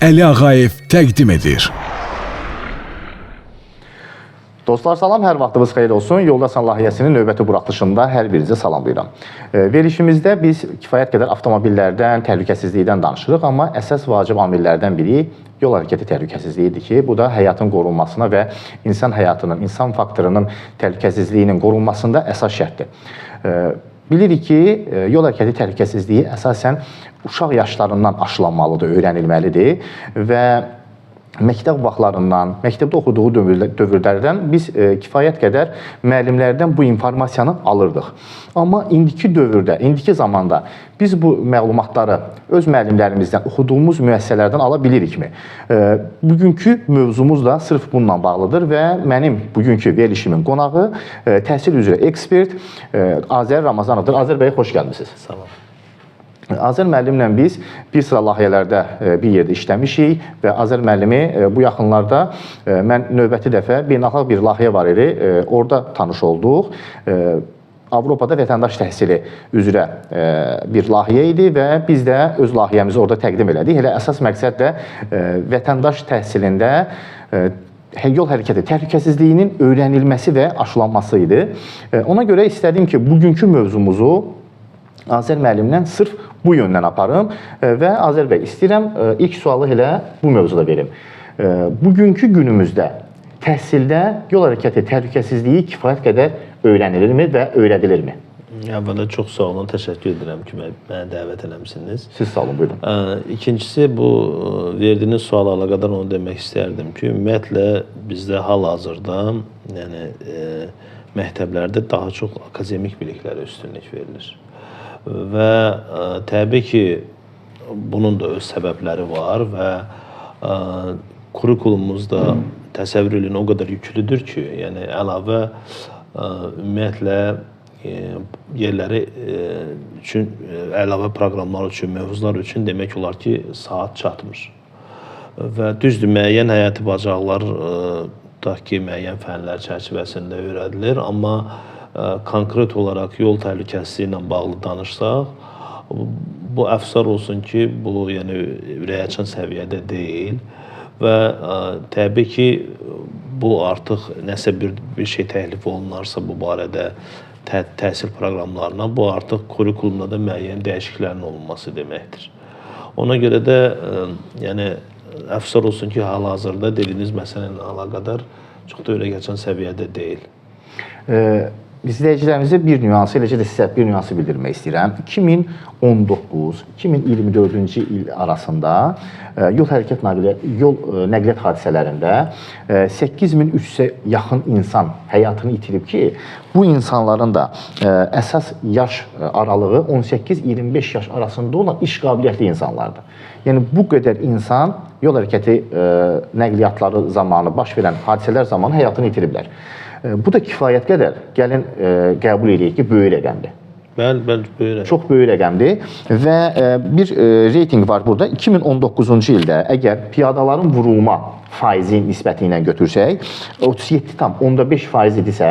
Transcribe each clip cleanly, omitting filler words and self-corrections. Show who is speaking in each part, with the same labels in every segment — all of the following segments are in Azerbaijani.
Speaker 1: Əli Ağayev təqdim edir.
Speaker 2: Dostlar, salam, hər vaxtınız xeyir olsun. Yoldasan layihəsinin növbəti buraxılışında hər birinizi salamlayıram. Verilişimizdə biz kifayət qədər avtomobillərdən, təhlükəsizlikdən danışırıq, amma əsas vacib amillərdən biri yol hərəkəti təhlükəsizliyidir ki, bu da həyatın qorunmasına və insan həyatının, insan faktorunun təhlükəsizliyinin qorunmasında əsas şərtdir. Bilirik ki, yol hərəkəti təhlükəsizliyi əsasən uşaq yaşlarından aşılanmalıdır, öyrənilməlidir və məktəb vaxtlarından, məktəbdə oxuduğu dövrlərdən biz kifayət qədər müəllimlərdən bu informasiyanı alırdıq. Amma indiki dövrdə, indiki zamanda biz bu məlumatları öz müəllimlərimizdən, oxuduğumuz müəssisələrdən ala bilirikmi? Bugünkü mövzumuz da sırf bununla bağlıdır və mənim bugünkü verilişimin qonağı təhsil üzrə ekspert Azər Ramazanovdur. Azər bəy, xoş gəlmisiniz.
Speaker 3: Sağ olun.
Speaker 2: Azər müəllimlə biz bir sıra layihələrdə bir yerdə işləmişik və Azər müəllimi bu yaxınlarda mən növbəti dəfə beynəlxalq bir layihə var idi, orada tanış olduq. Avropada vətəndaş təhsili üzrə bir layihə idi və biz də öz layihəmizi orada təqdim elədik. Elə əsas məqsəd də vətəndaş təhsilində yol hərəkəti təhlükəsizliyinin öyrənilməsi və aşılanması idi. Ona görə istədim ki, bugünkü mövzumuzu Azər müəllimlə sırf bu yöndən aparım və Azər bəy, istəyirəm ilk sualı elə bu mövzuda verim. Bugünkü günümüzdə təhsildə yol hərəkəti təhlükəsizliyi kifayət qədər öyrənilirmi və öyrədilirmi?
Speaker 3: Əvvəla çox sağ olun, təşəkkür edirəm ki, mənə dəvət eləmisiniz.
Speaker 2: Siz sağ olun, buyurun.
Speaker 3: İkincisi, bu verdiyiniz suala əlaqədar onu demək istərdim ki, ümumiyyətlə bizdə hal-hazırda, yəni məktəblərdə daha çox akademik biliklərə üstünlük verilir. Və təbii ki, bunun da öz səbəbləri var və kurikulumumuzda təsəvvür edin o qədər yüklüdür ki, yəni əlavə ümumiyyətlə yerləri üçün, əlavə proqramlar üçün, mövzular üçün demək olar ki, saat çatmır. Və düzdür, müəyyən həyati bacarıqlar tutaq ki, müəyyən fənlər çərçivəsində öyrədilir, amma konkret olaraq yol təhlükəsizliyi ilə bağlı danışsaq, bu əfsar olsun ki, bu yəni ürəkaçan səviyyədə deyil və təbii ki, bu artıq nəsə bir şey təklif olunarsa bu barədə təhsil proqramlarına, bu artıq kurikulumda da müəyyən dəyişikliklərin olunması deməkdir. Ona görə də yəni əfsar olsun ki, hal-hazırda dediyiniz məsələ ilə əlaqədar çox da ürəkaçan səviyyədə deyil.
Speaker 2: İzləyicilərimizə bir nüansı, eləcə də sizə bir nüansı bildirmək istəyirəm. 2019-2024-cü il arasında yol nəqliyyat hadisələrində 8300-ə yaxın insan həyatını itirib ki, bu insanların da əsas yaş aralığı 18-25 yaş arasında olan iş qabiliyyətli insanlardır. Yəni, bu qədər insan yol hərəkəti nəqliyyatları zamanı, baş verən hadisələr zamanı həyatını itiriblər. Bu da kifayət qədər, gəlin qəbul edək ki, böyük rəqəmdir.
Speaker 3: Bəli, böyük rəqəm. Çox
Speaker 2: böyük rəqəmdir və bir reyting var burada. 2019-cu ildə əgər piyadaların vurulma faizi nisbəti ilə götürsək, 37,5% idisə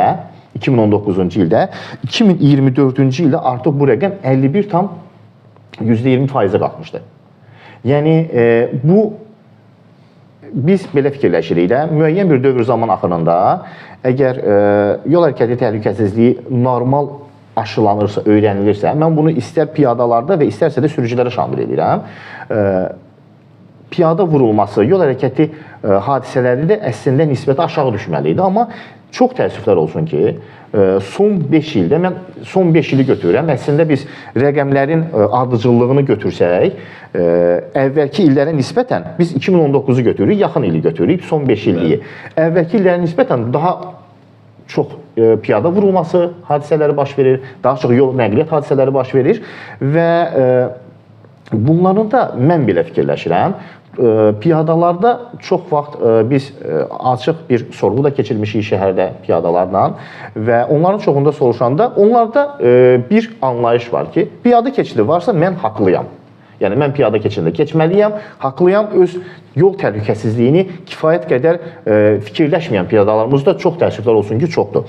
Speaker 2: 2019-cu ildə, 2024-cü ildə artıq bu rəqəm 51,20%-ə qalxmışdı. Yəni, biz belə fikirləşirik də, müəyyən bir dövr zaman axırında əgər yol hərəkəti təhlükəsizliyi normal aşılanırsa, öyrənilirsə, mən bunu istər piyadalarda və istərsə də sürücülərə şamil edirəm. Piyada vurulması, yol hərəkəti hadisələri də əslində nisbəti aşağı düşməli idi. Amma çox təəssüflər olsun ki, son 5 ildə, mən son 5 ili götürürəm, əslində biz rəqəmlərin ardıcıllığını götürsək, əvvəlki illərə nisbətən, biz 2019-u götürürük, yaxın ili götürürük, son 5 illiyi. Əvvəlki illərə nisbətən daha çox piyada vurulması hadisələri baş verir, daha çox yol nəqliyyat hadisələri baş verir və bunların da mən belə fikirləşirəm, piyadalarda çox vaxt biz açıq bir sorğu da keçirmişik şəhərdə piyadalarla və onların çoxunda soruşanda onlarda bir anlayış var ki, piyada keçidi varsa mən haqlıyam. Yəni, mən piyada keçidində keçməliyəm, haqlıyam, öz yol təhlükəsizliyini kifayət qədər fikirləşməyən piyadalarımız da çox təəssüflər olsun ki, çoxdur.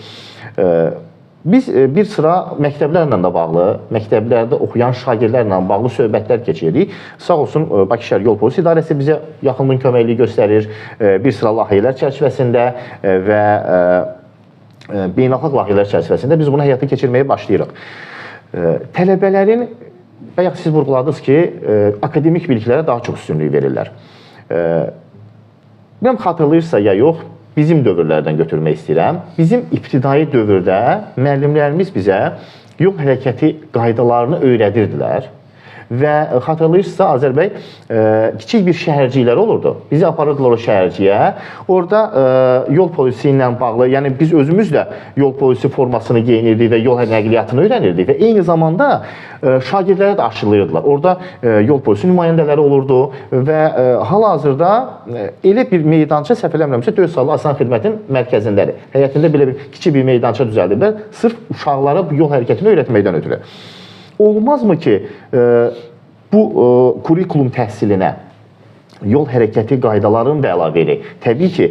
Speaker 2: Biz bir sıra məktəblərlə də bağlı, məktəblərdə oxuyan şagirdlərlə bağlı söhbətlər keçiririk. Sağ olsun Bakı Şəhər Yol Polisi İdarəsi bizə yaxından köməklik göstərir. Bir sıra layihələr çərçivəsində və beynəlxalq layihələr çərçivəsində biz bunu həyata keçirməyə başlayırıq. Tələbələrin, bayaq siz vurğuladınız ki, akademik biliklərə daha çox üstünlük verirlər. Bilməm, xatırlayırsa ya yox, bizim dövrlərdən götürmək istəyirəm. Bizim ibtidai dövrdə müəllimlərimiz bizə yol hərəkəti qaydalarını öyrədirdilər. Və xatırlayırsınızsa, Azər bəy, kiçik bir şəhərciklər olurdu. Bizi aparırdılar o şəhərciyə. Orada yol polisi ilə bağlı, yəni biz özümüz də yol polisi formasını geyinirdik və yol nəqliyyatını öyrənirdik və eyni zamanda şagirdlərə də aşılayırdılar. Orada yol polisi nümayəndələri olurdu və hal-hazırda elə bir meydança, səhv eləmirəmsə, Döyüş Asan Xidmətin mərkəzindədir. Həyətində belə bir kiçik bir meydança düzəldiblər, sırf uşaqlara bu yol hərəkətini öyrətməkdən ötürü. Olmazmı ki, bu kurikulum təhsilinə yol hərəkəti qaydalarını da əlavə edək? Təbii ki,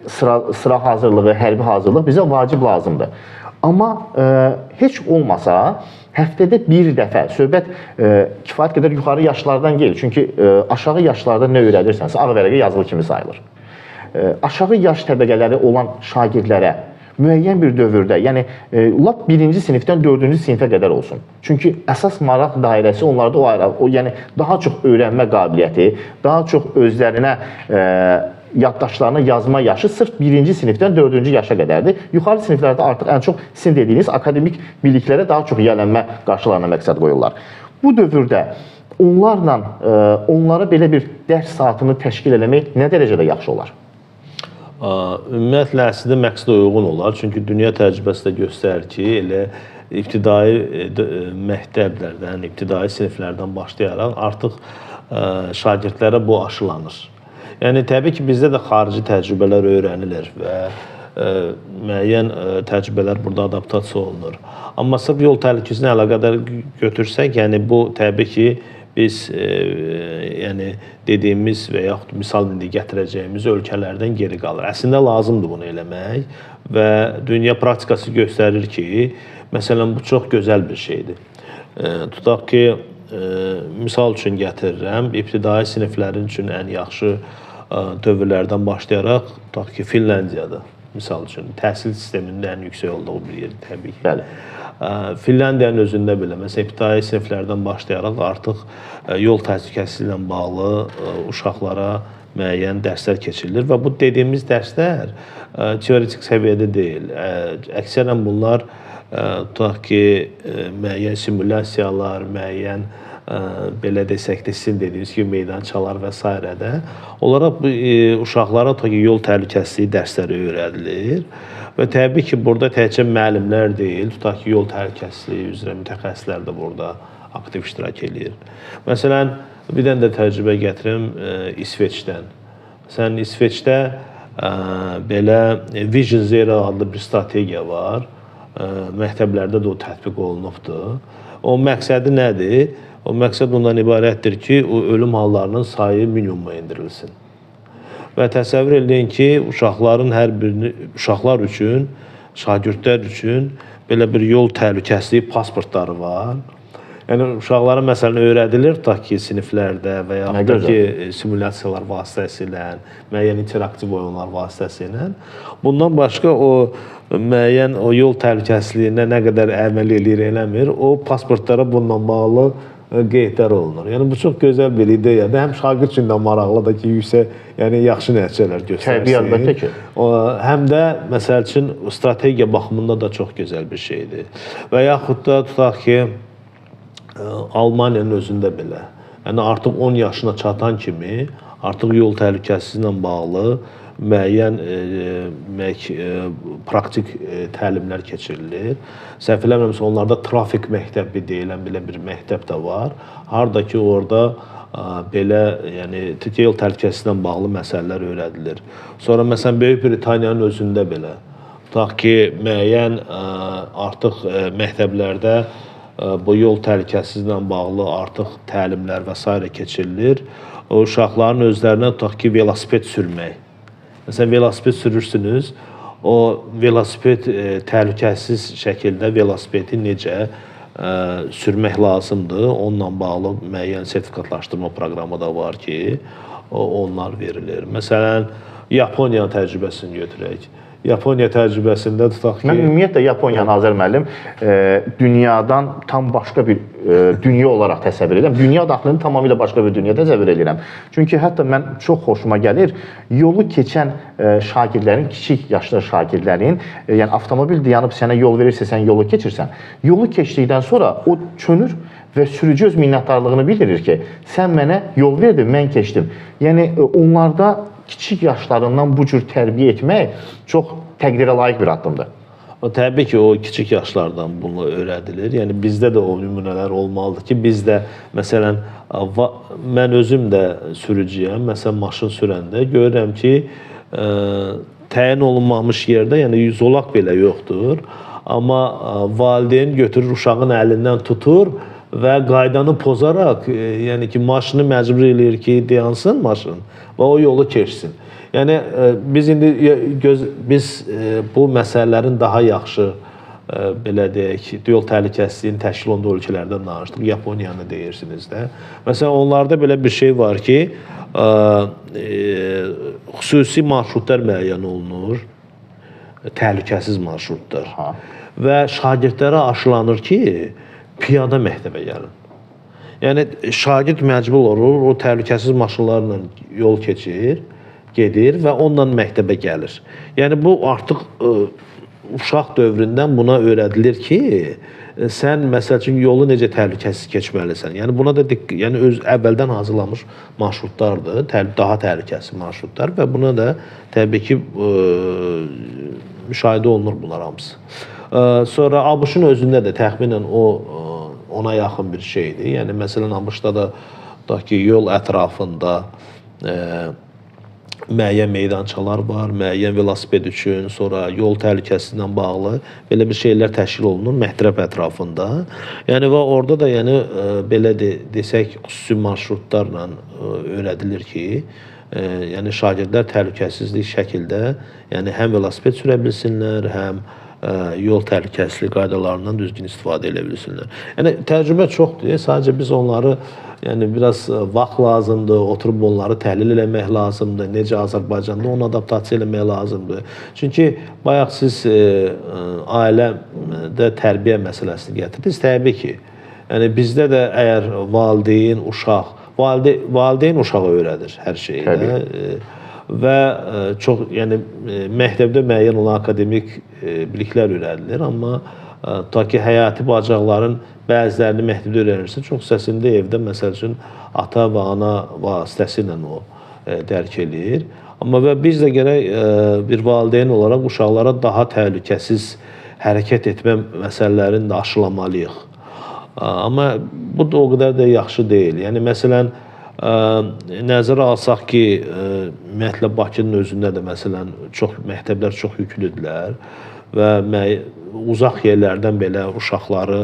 Speaker 2: sıra hazırlığı, hərbi hazırlıq bizə vacib lazımdır. Amma heç olmasa, həftədə bir dəfə, söhbət kifayət qədər yuxarı yaşlardan gelir. Çünki aşağı yaşlarda nə öyrədirsənsə, ağ vərəqə yazılı kimi sayılır. Aşağı yaş təbəqələri olan şagirdlərə müəyyən bir dövrdə, yəni lap 1-ci sinifdən 4-cü sinifə qədər olsun. Çünki əsas maraq dairəsi onlarda yəni daha çox öyrənmə qabiliyyəti, daha çox özlərinə, yaddaşlarına yazma yaşı sırf 1-ci sinifdən 4-cü yaşa qədərdir. Yuxarı siniflərdə artıq ən çox sizin dediyiniz akademik biliklərə daha çox yiyələnmə qarşılarına məqsəd qoyurlar. Bu dövrdə onlara belə bir dərs saatını təşkil eləmək nə dərəcədə yaxşı olar?
Speaker 3: Ümumiyyətlə, əslində məqsədə uyğun olar. Çünki dünya təcrübəsi də göstərir ki, elə ibtidai məktəblərdən, ibtidai siniflərdən başlayaraq artıq şagirdlərə bu aşılanır. Yəni, təbii ki, bizdə də xarici təcrübələr öyrənilir və müəyyən təcrübələr burada adaptasiya olunur. Amma sırf yol təhlükəsizliyinə əlaqədar götürsək, yəni bu təbii ki, biz yəni dediyimiz və yaxud misal indi gətirəcəyimiz ölkələrdən geri qalır. Əslində lazımdır bunu eləmək və dünya praktikası göstərir ki, məsələn, bu çox gözəl bir şeydir. Tutaq ki, misal üçün gətirirəm, ibtidai siniflərin üçün ən yaxşı dövrlərdən başlayaraq, tutaq ki, Finlandiyadır, misal üçün. Təhsil sisteminin ən yüksək olduğu bir yer, təbii ki.
Speaker 2: Bəli.
Speaker 3: Finlandiyanın özündə belə, məsələn, ibtidai siniflərdən başlayaraq artıq yol təhlükəsizliyi ilə bağlı uşaqlara müəyyən dərslər keçirilir və bu dediyimiz dərslər teoretik səviyyədə deyil. Əksərən bunlar, tutaq ki, müəyyən simulyasiyalar, müəyyən belə desək də sizin dediyiniz kimi meydançalar və s. də olaraq uşaqlara tutaq ki, yol təhlükəsizliyi dərsləri öyrədilir. Və təbii ki, burada təkcə müəllimlər deyil, tutaq ki, yol təhlükəsizliyi üzrə mütəxəssislər də burada aktiv iştirak edir. Məsələn, bir dənə də təcrübə gətirim İsveçdən. Məsələn, İsveçdə belə Vision Zero adlı bir strategiya var. Məktəblərdə də o tətbiq olunubdur. O məqsədi nədir? O məqsəd ondan ibarətdir ki, o ölüm hallarının sayı minimuma endirilsin. Və təsəvvür edin ki, uşaqlar üçün, şagirdlər üçün belə bir yol təhlükəsizliyi pasportları var. Yəni, uşaqlara məsələn öyrədilir, tutaq ki, siniflərdə və yaxud da ki, simulyasiyalar vasitəsilə, müəyyən interaktiv oyunlar vasitəsilə. Bundan başqa o müəyyən o yol təhlükəsizliyinə nə qədər əməl eləyir, eləmir, o pasportlara bununla bağlı qeydlər olunur. Yəni, bu çox gözəl bir ideyadır. Həm şagird üçün də maraqlıdır ki, yəni yaxşı nəticələr göstərsin.
Speaker 2: Təbii, əlbəttə ki.
Speaker 3: Həm də, məsəl üçün, strategiya baxımında da çox gözəl bir şeydir. Və yaxud da, tutaq ki, Almaniyanın özündə belə. Yəni, artıq 10 yaşına çatan kimi, artıq yol təhlükəsizliyi ilə bağlı müəyyən praktik təlimlər keçirilir. Səhv eləmirəmsə, onlarda trafik məktəbi deyilən belə bir məktəb də var. Harada ki, orada belə, yəni, yol təhlükəsizliyi ilə bağlı məsələlər öyrədilir. Sonra, məsələn, Böyük Britaniyanın özündə belə. Tutaq ki, müəyyən artıq məktəblərdə bu yol təhlükəsizliyi ilə bağlı artıq təlimlər və s. keçirilir. O uşaqların özlərinə tutaq ki, velosiped sürmək. Məsələn, velosiped sürürsünüz, o velosiped təhlükəsiz şəkildə velosipedi necə sürmək lazımdır. Onunla bağlı müəyyən sertifikatlaşdırma proqramı da var ki, onlar verilir. Məsələn, Yaponiya təcrübəsini götürək. Yaponiya təcrübəsində tutaq ki...
Speaker 2: Mən ümumiyyətlə Yaponiyanı Azər müəllim dünyadan tam başqa bir dünya olaraq təsəvvür edirəm. Dünya daxilini tamamilə başqa bir dünya təsəvvür edirəm. Çünki hətta mən çox xoşuma gəlir, yolu keçən şagirdlərin, kiçik yaşlı şagirdlərin, yəni avtomobil dayanıb sənə yol verirsə, sən yolu keçirsən, yolu keçdikdən sonra o çönür və sürücü öz minnətdarlığını bildirir ki, sən mənə yol verdin, mən keçdim. Yəni onlarda kiçik yaşlarından bu cür tərbiyə etmək çox təqdirə layiq bir addımdır.
Speaker 3: Təbii ki, o kiçik yaşlardan bunu öyrədilir. Yəni bizdə də o nümunələr olmalıdır ki, biz də məsələn mən özüm də sürücüyəm. Məsələn maşın sürəndə görürəm ki, təyin olunmamış yerdə, yəni zolaq belə yoxdur. Amma valideyn götürür uşağın əlindən tutur və qaydanı pozaraq, yəni ki, maşını məcbur eləyir ki, dayansın maşın və o yolu keçsin. Yəni biz indi bu məsələlərin daha yaxşı belə deyək, yol təhlükəsizliyinin təşkil olunduğu ölkələrdən danışdıq. Yaponiyanı deyirsiniz də. Məsələn, onlarda belə bir şey var ki, xüsusi marşrutlar müəyyən olunur, təhlükəsiz marşrutlar. Və şagirdlərə aşılanır ki, piyada məktəbə gəlin. Yəni şagird məcbur olur, o təhlükəsiz maşınlarla yol keçir, gedir və onunla məktəbə gəlir. Yəni bu artıq uşaq dövründən buna öyrədilir ki, sən məsəl üçün yolu necə təhlükəsiz keçməlisən. Yəni buna da yəni öz əvvəldən hazırlanmış marşrutlardır, daha təhlükəsiz marşrutlar və buna da təbii ki müşahidə olunur bunlar hamısı. Sonra ABŞ-ın özündə də təxminən ona yaxın bir şeydir. Yəni məsələn ABŞ-da da ki yol ətrafında müəyyən meydançalar var, müəyyən velosiped üçün, sonra yol təhlükəsizliyi ilə bağlı belə bir şeylər təşkil olunur məktəb ətrafında. Yəni və orada da yəni belə desək xüsusi marşrutlarla öyrədilir ki, yəni şagirdlər təhlükəsizlik şəkildə, yəni həm velosiped sürə bilsinlər, həm yol təhlükəsizliyi qaydalarından düzgün istifadə edə bilsinlər. Yəni təcrübə çoxdur. Sadəcə biz onları yəni biraz vaxt lazımdır, oturub onları təhlil eləmək lazımdır. Necə Azərbaycanda onu adaptasiya eləmək lazımdır. Çünki bayaq siz ailədə tərbiyə məsələsini gətirdiniz. Təbii ki, yəni bizdə də əgər valideyn, uşaq, valideyn uşağı öyrədir hər şeyi. Və çox, yəni məktəbdə müəyyən olan akademik biliklər öyrədilir, amma ta ki həyati bacarıqların bəzilərini məktəbdə öyrənirsə, çox hissəsində evdə məsəl üçün ata və ana vasitəsilə o dərk eləyir. Amma və biz də gərək bir valideyn olaraq uşaqlara daha təhlükəsiz hərəkət etmə məsələlərini də aşılamalıyıq. Amma bu da o qədər də yaxşı deyil. Yəni məsələn nəzərə alsaq ki, ümumiyyətlə Bakının özündə də məsələn məktəblər çox yüklüdülər və uzaq yerlərdən belə uşaqları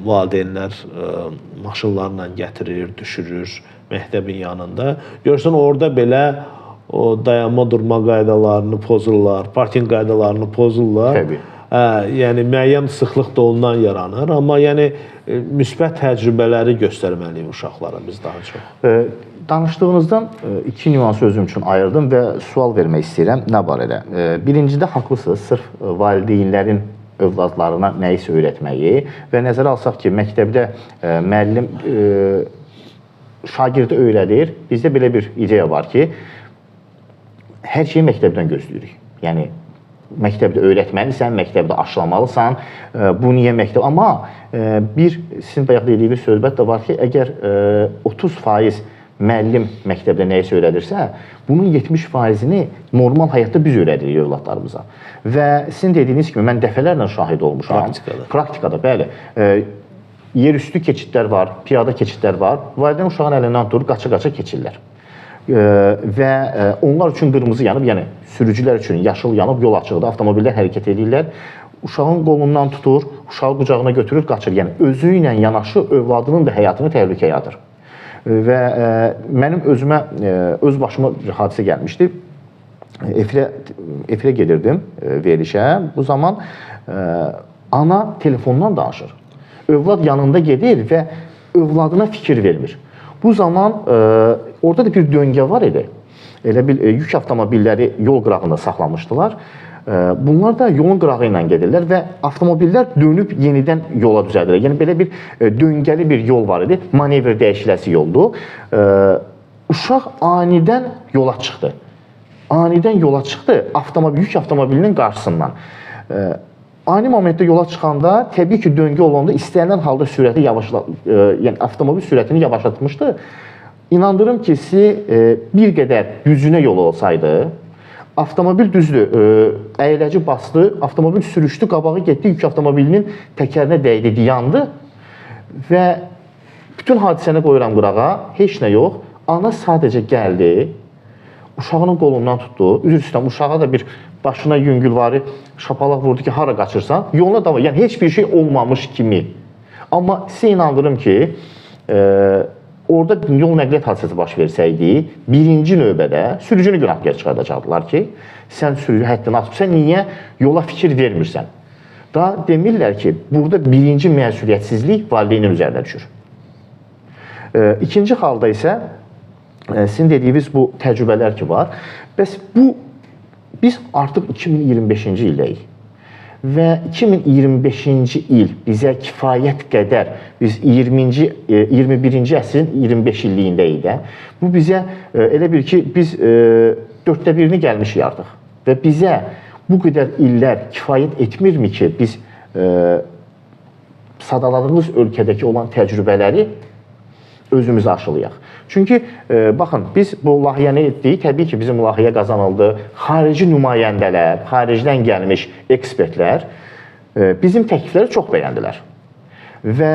Speaker 3: valideynlər maşınlarla gətirir, düşürür məktəbin yanında. Görürsən orada belə o dayanma durma qaydalarını pozurlar, parking qaydalarını pozurlar.
Speaker 2: Təbii.
Speaker 3: Yəni müəyyən sıxlıq da ondan yaranır, amma yəni müsbət təcrübələri göstərməliyik uşaqlara biz daha çox.
Speaker 2: Danışdığınızdan iki nüansı özüm üçün ayırdım və sual vermək istəyirəm nə barədə. Birincidə haqlısınız, sırf valideynlərin övladlarına nəyisə öyrətməyi və nəzərə alsaq ki, məktəbdə müəllim şagirdi öyrədir. Bizdə belə bir ideya var ki, hər şeyi məktəbdən gözləyirik. Yəni məktəbdə öyrətməlisən, məktəbdə aşılamalısan, bu niyə məktəb? Amma sizin bayaq dediyiniz söhbət də var ki, əgər 30% müəllim məktəbdə nəyisə öyrədirsə, bunun 70%-ni normal həyatda biz öyrədirik övladlarımıza. Və sizin dediyiniz kimi, mən dəfələrlə şahid olmuşam. Praktikada, bəli. Yerüstü keçidlər var, piyada keçidlər var. Valideyn uşağın əlindən tutur, qaça-qaça keçirlər. Və onlar üçün qırmızı yanıb, yəni sürücülər üçün yaşıl yanıb, yol açıqda, avtomobillər hərəkət edirlər. Uşağın qolundan tutur, uşağı qucağına götürür, qaçır. Yəni özü ilə yanaşı övladının da həyatını təhlükəyə atır. Və mənim öz başıma bir hadisə gəlmişdi. efirə gedirdim verilişə. Bu zaman ana telefondan danışır. Övlad yanında gedir və övladına fikir vermir. Bu zaman orada da bir döngə var idi. Elə bil yük avtomobilləri yol qırağında saxlamışdılar. Bunlar da yolun qırağı ilə gedirlər və avtomobillər dönüb yenidən yola düzəldirlər. Yəni belə bir döngəli bir yol var idi. Manevr dəyişiləsi yoldur. Uşaq anidən yola çıxdı. Anidən yola çıxdı yük avtomobilinin qarşısından. Ani momentdə yola çıxanda təbii ki, döngə olanda istənilən halda sürəti yəni avtomobil sürətini yavaşlatmışdı. İnandırım ki, bir qədər düzünə yol olsaydı, avtomobil düzdür, əyləci bastı, avtomobil sürüşdü, qabağı getdi, yük avtomobilinin təkərinə dəydi, dayandı və bütün hadisəni qoyuram qırağa, heç nə yox. Ana sadəcə gəldi, uşağının qolundan tutdu, üzr istəyirəm, uşağa da bir başına yüngülvari şapalaq vurdu ki, hara qaçırsan, yoluna davam. Yəni, heç bir şey olmamış kimi. Amma sizə inandırım ki, orada yol nəqliyyat hadisəsi baş versəydi, birinci növbədə sürücünü günahkar çıxardacaqdılar ki, sən sürücü həddini atıbsan, niyə yola fikir vermirsən? Daha demirlər ki, burada birinci məsuliyyətsizlik valideynin üzərinə düşür. İkinci halda isə, sizin dediyiniz bu təcrübələr ki var, bəs biz artıq 2025-ci ildəyik. Və 2025-ci il bizə kifayət qədər, biz 21-ci əsrin 25 illiyindəyik də, bu bizə elə bir ki, biz 1/4-ni gəlmişik artıq. Və bizə bu qədər illər kifayət etmirmi ki, biz sadaladığımız ölkədəki olan təcrübələri özümüzü aşılayaq. Çünki, baxın, biz bu layihəni etdik, təbii ki, bizim layihə qazanıldı, xarici nümayəndələr, xaricdən gəlmiş ekspertlər bizim təklifləri çox bəyəndilər və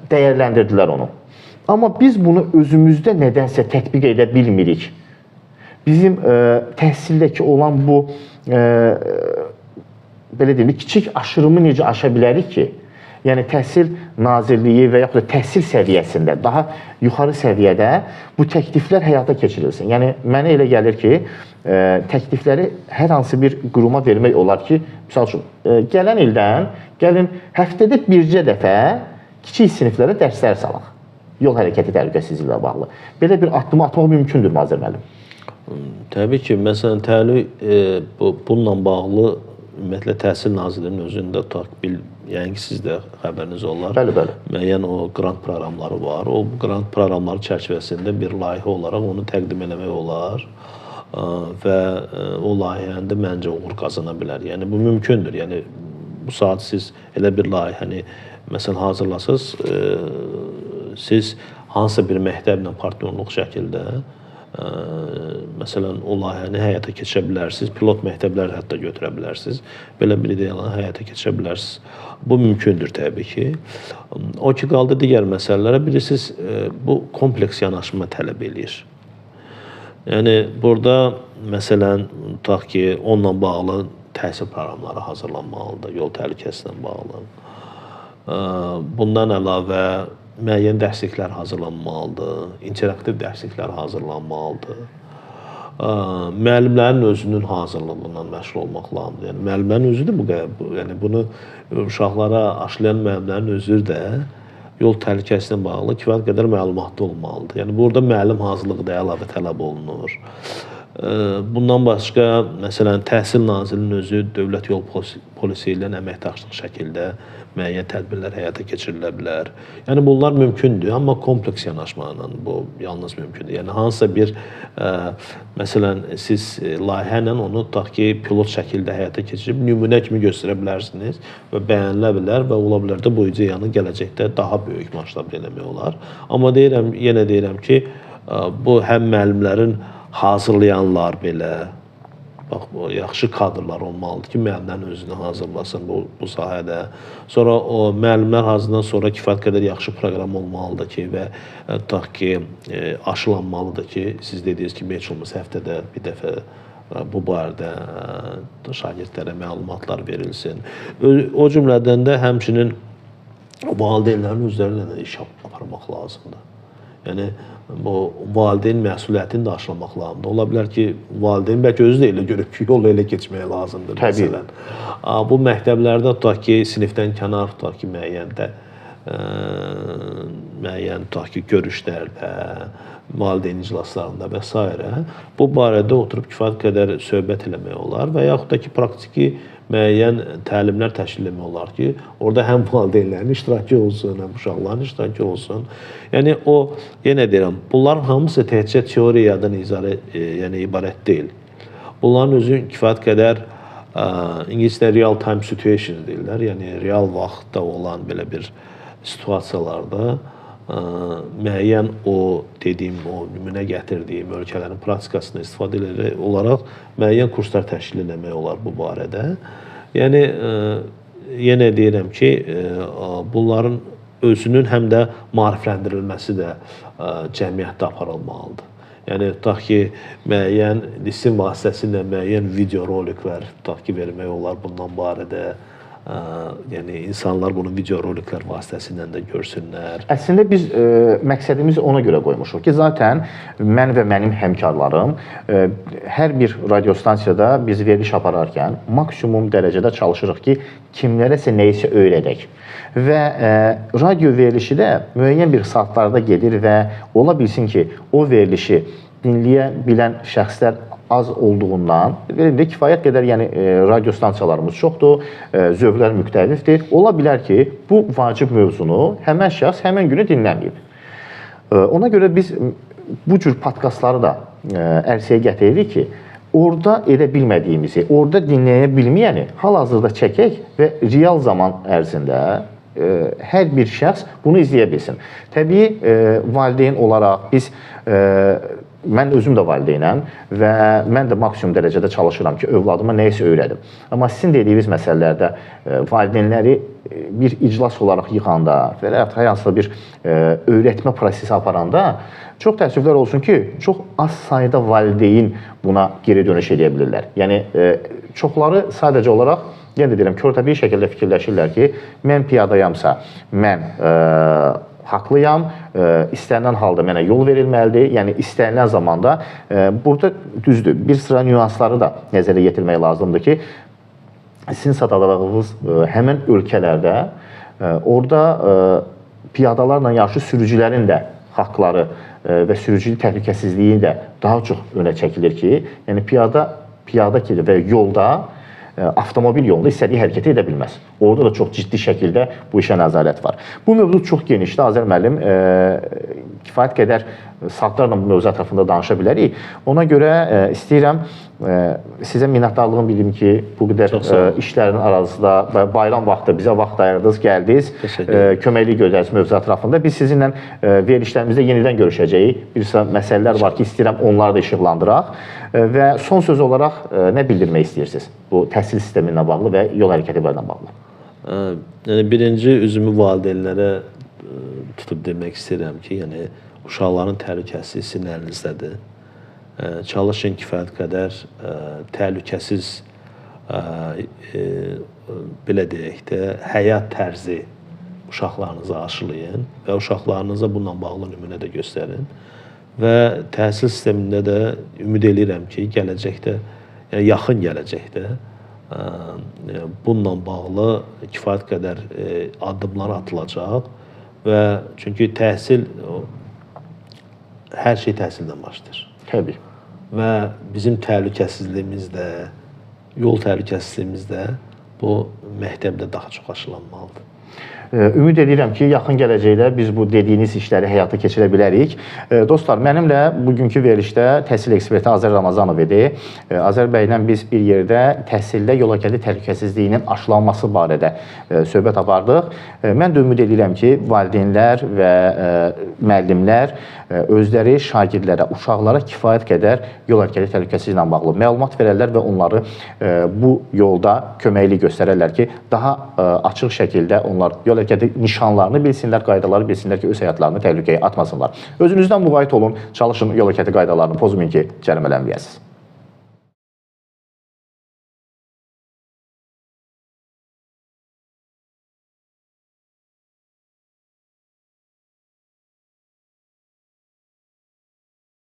Speaker 2: dəyərləndirdilər onu. Amma biz bunu özümüzdə nədənsə tətbiq edə bilmirik. Bizim təhsildəki olan bu, belə deyim, kiçik aşırımı necə aşa bilərik ki? Yəni, Təhsil Nazirliyi və yaxud da təhsil səviyyəsində, daha yuxarı səviyyədə bu təkliflər həyata keçirilsin. Yəni, mənə elə gəlir ki, təklifləri hər hansı bir quruma vermək olar ki, misal üçün, gələn ildən, gəlin həftədə bircə dəfə kiçik siniflərə dərslər salaq. Yol hərəkəti təhlükəsizliyi ilə bağlı. Belə bir addımı atmaq mümkündür, Nazir müəllim?
Speaker 3: Təbii ki, məsələn, bununla bağlı ümumiyyətlə Təhsil Nazirliyinin özündə yəni ki, sizdə xəbəriniz olar.
Speaker 2: Bəli, bəli.
Speaker 3: Müəyyən o qrant proqramları var. O qrant proqramları çərçivəsində bir layihə olaraq onu təqdim eləmək olar və o layihənin də məncə uğur qazana bilər. Yəni, bu mümkündür. Yəni, bu saat siz elə bir layihəni, məsələn, hazırlasınız, siz hansısa bir məktəblə partnyorluq şəkildə məsələn, o layihəni həyata keçirə bilərsiniz, pilot məktəblər hətta götürə bilərsiniz, belə bir ideyanı həyata keçirə bilərsiniz. Bu mümkündür təbii ki. O ki, qaldı digər məsələlərə, bilirsiniz, bu kompleks yanaşma tələb edir. Yəni, burada, məsələn, tutaq ki, onunla bağlı təhsil proqramları hazırlanmalıdır, yol təhlükəsilə bağlı. Bundan əlavə, müəyyən dərsliklər hazırlanmalıdır, interaktiv dərsliklər hazırlanmalıdır. Müəllimlərin özünün hazırlığından məşğul olmaq lazımdır. Yəni, müəllimlərin özü də yəni, bunu uşaqlara aşılayan müəllimlərin özü də yol təhlükəsilə bağlı kifayət qədər məlumatlı olmalıdır. Yəni, burada müəllim hazırlığı da əlavə tələb olunur. Bundan başqa, məsələn, Təhsil Nazirliyinin özü dövlət yol polisi ilə əməkdaşlıq şəkildə müəyyən tədbirlər həyata keçirilə bilər. Yəni, bunlar mümkündür, amma kompleks yanaşmayla bu yalnız mümkündür. Yəni, hansısa bir, məsələn, siz layihə ilə onu tutaq ki, pilot şəkildə həyata keçirib, nümunə kimi göstərə bilərsiniz və bəyənilə bilər və ola bilər də bu ideyanı gələcəkdə daha böyük masштabda eləmək olar. Amma yenə deyirəm ki, bu həm müəllimlərin hazırlayanlar belə, bax, yaxşı kadrlar olmalıdır ki, müəllimlərin özünü hazırlasın bu sahədə. Sonra o müəllimlər hazırdan sonra kifayət qədər yaxşı proqram olmalıdır ki, və tutaq ki, aşılanmalıdır ki, siz dediyiniz kimi, heç olmasa həftədə bir dəfə bu barədə şagirdlərə məlumatlar verilsin. O cümlədən də həmçinin valideynlərin özləri ilə iş aparmaq lazımdır. Yəni bu valideyn məsuliyyətini daşımaq lazımdır. Ola bilər ki, valideyn bəlkə özü də elə görüb ki, yol elə keçmək lazımdır məsələn. Bu məktəblərdə tutaq ki, sinifdən kənar tutaq ki, müəyyən tutaq ki, görüşlərdə, valideyn iclaslarında və s. bu barədə oturub kifayət qədər söhbət eləmək olar və yaxud da ki, praktiki müəyyən təlimlər təşkil etmək olar ki, orada həm valideynlərin iştirakı olsun, həm uşaqların iştirakı olsun. Yəni o, yenə deyirəm, bunların hamısı təkcə teoriyadan ibarət deyil. Bunların özü kifayət qədər İngiliscə real time situation deyirlər, yəni real vaxtda olan belə bir situasiyalarda müəyyən o dediyim, o nümunə gətirdiyim ölkələrin praktikasını istifadə edərək olaraq müəyyən kurslar təşkil etmək olar bu barədə. Yəni yenə deyirəm ki, bunların özünün həm də maarifləndirilməsi də cəmiyyətdə aparılmalıdır. Yəni tutaq ki, müəyyən lisin vasitəsilə müəyyən videoroliklər tutaq ki, vermək olar bundan barədə. Yəni insanlar bunu videoroliklər vasitəsilə də görsünlər.
Speaker 2: Əslində biz məqsədimizi ona görə qoymuşuq ki, zaten mən və mənim həmkarlarım hər bir radiostansiyada biz veriliş apararkən maksimum dərəcədə çalışırıq ki, kimlərəsə nəyisə öyrədək. Və radio verilişi də müəyyən bir saatlarda gedir və ola bilsin ki, o verilişi dinləyə bilən şəxslər az olduğundan, kifayət qədər radiostansiyalarımız çoxdur, zövqlər müxtəlifdir. Ola bilər ki, bu vacib mövzunu həmən şəxs həmən günü dinləməyib. Ona görə biz bu cür podkastları da ərsəyə gətiririk ki, orada edə bilmədiyimizi, orada dinləyə bilməyəni hal-hazırda çəkək və real zaman ərzində hər bir şəxs bunu izləyə bilsin. Təbii, valideyn olaraq biz mən özüm də valideynəm və mən də maksimum dərəcədə çalışıram ki, övladıma nəyisə öyrədim. Amma sizin dediyiniz məsələlərdə valideynləri bir iclas olaraq yığanda və ya hansısa bir öyrətmə prosesi aparanda çox təəssüflər olsun ki, çox az sayda valideyn buna geri dönüş edə bilirlər. Yəni, çoxları sadəcə olaraq, yenə də deyirəm, körtəbii şəkildə fikirləşirlər ki, mən piyadayamsa, mən haqlıyam, istənilən halda mənə yol verilməlidir. Yəni, istənilən zamanda burada düzdür, bir sıra nüansları da nəzərə yetirmək lazımdır ki, sizin sadalığınız həmən ölkələrdə orada piyadalarla yarşı sürücülərin də haqları və sürücülük təhlükəsizliyi də daha çox önə çəkilir ki, yəni piyada ki və yolda avtomobil yolunda istədiyi hərəkəti edə bilməz. Orada da çox ciddi şəkildə bu işə nəzarət var. Bu mövzu çox genişdir. Azər müəllim kifayət qədər saatlarla bu mövzu ətrafında danışa bilərik. Ona görə istəyirəm sizə minnətdarlığımı bildirim ki, bu qədər işlərin arasında bayram vaxtı bizə vaxt ayırdınız, gəldiniz, köməklik göstərdiniz mövzu ətrafında. Biz sizinlə verilişlərimizdə yenidən görüşəcəyik. Bir sıra məsələlər var ki, istəyirəm onları da işıqlandıraq. Və son söz olaraq nə bildirmək istəyirsiniz bu təhsil sistemi ilə bağlı və yol hərəkəti ilə bağlı?
Speaker 3: Yəni, birinci üzümü valideynlərə tutub demək istəyirəm ki, yəni, uşaqların təhlükəsizliyi sizin əlinizdədir. Çalışın kifayət qədər təhlükəsiz, belə deyək də, həyat tərzi uşaqlarınıza aşılayın və uşaqlarınıza bununla bağlı nümunə də göstərin. Və təhsil sistemində də ümid edirəm ki, gələcəkdə, yəni yaxın gələcəkdə bununla bağlı kifayət qədər addımlar atılacaq və çünki təhsil, hər şey təhsildən başlayır.
Speaker 2: Təbii.
Speaker 3: Və bizim təhlükəsizliyimiz də, yol təhlükəsizliyimiz də bu məktəbdə daha çox aşılanmalıdır.
Speaker 2: Ümid edirəm ki, yaxın gələcəkdə biz bu dediyiniz işləri həyata keçirə bilərik. Dostlar, mənimlə bugünkü verilişdə təhsil eksperti Azər Ramazanov idi. Azər bəylə biz bir yerdə təhsildə yol hərəkəti təhlükəsizliyinin aşılanması barədə söhbət apardıq. Mən də ümid edirəm ki, valideynlər və müəllimlər özləri şagirdlərə, uşaqlara kifayət qədər yol hərəkəti təhlükəsizliyi ilə bağlı məlumat verərlər və onları bu yolda köməklik göstərərlər ki, daha açıq şəkildə onlar yol hərəkəti nişanlarını bilsinlər, qaydaları bilsinlər ki, öz həyatlarını təhlükəyə atmasınlar. Özünüzdən müğayət olun, çalışın yol hərəkəti qaydalarını pozmayın ki, cərimələnməyəsiniz.